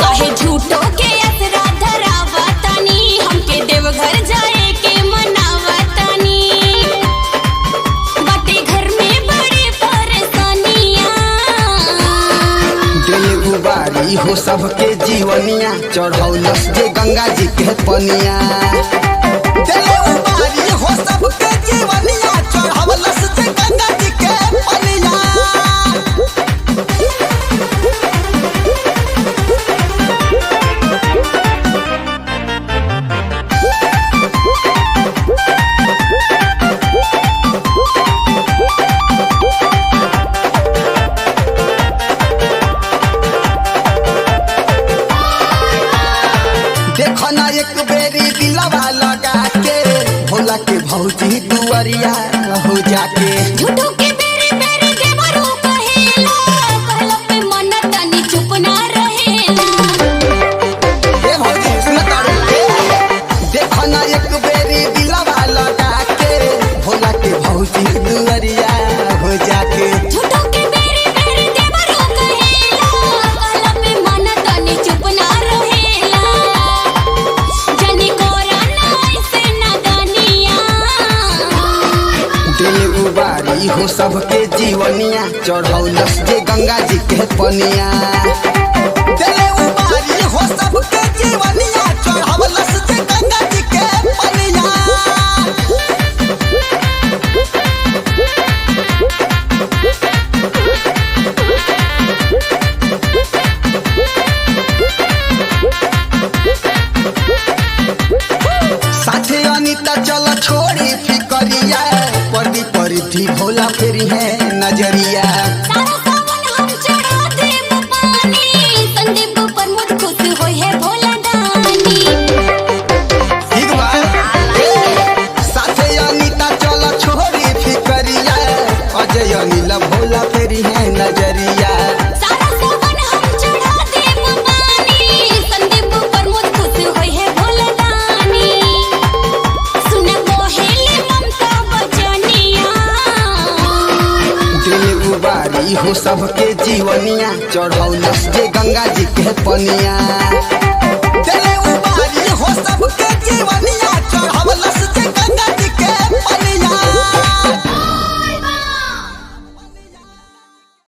काहे झूठो के असरा धरावतानी, हमके देवघर जाए के मनावतानी। बाटे घर में बड़ी परेशानियां, दिल गुबारी हो सबके जीवनिया, चढ़ौलस जे गंगा जी के पनिया। दिल गुबारी हो सबके जीवनिया, चढ़ौलस जे गंगा जी के पनिया। देखो ना एक बेरी दिलवा लगा के, भोला के भौजी दुआरिया हो जाके। झूठो के बेरी बेरी देवरू कहेला, कहला पे मन तनी चुप ना रहेला। ए भौजी सुन तारे, देखो ना एक बेरी दिलवा लगा के, भोला के भौजी दुआरिया हो जाके। झूठो के बेरी बेरी देवरू कहेला, कहला पे मन तनी चुप ना रहेला। जनी कोरा ना ऐसे नादानिया, दिल गुबारी हो सबके जीवनिया, चढ़ौलस जे गंगा जी के पनिया। दिल गुबारी हो सबके जीवनिया, चढ़ौलस जे गंगा जी के पनिया। साथे अनिता चल छोड़ी फिकरिया, पर्दी परिधि भोला फेरी है नजरिया। सारा सावन हम चढ़ा देब पानी, संदीप प्रमोद खुश होय है भोला दानी। ठीक बा, साथे अनिता चल छोड़ी फिकरिया, अजय अनिल भोला फेरी है नजरिया। सारा सावन हम चढ़ा देब पानी, संदीप प्रमोद खुश होय है भोला दानी। सुन कोहेले ममता बचनिया, दिल गुबारी हो सबके जीवनिया, चढ़ौलस जे गंगा जी के पनिया।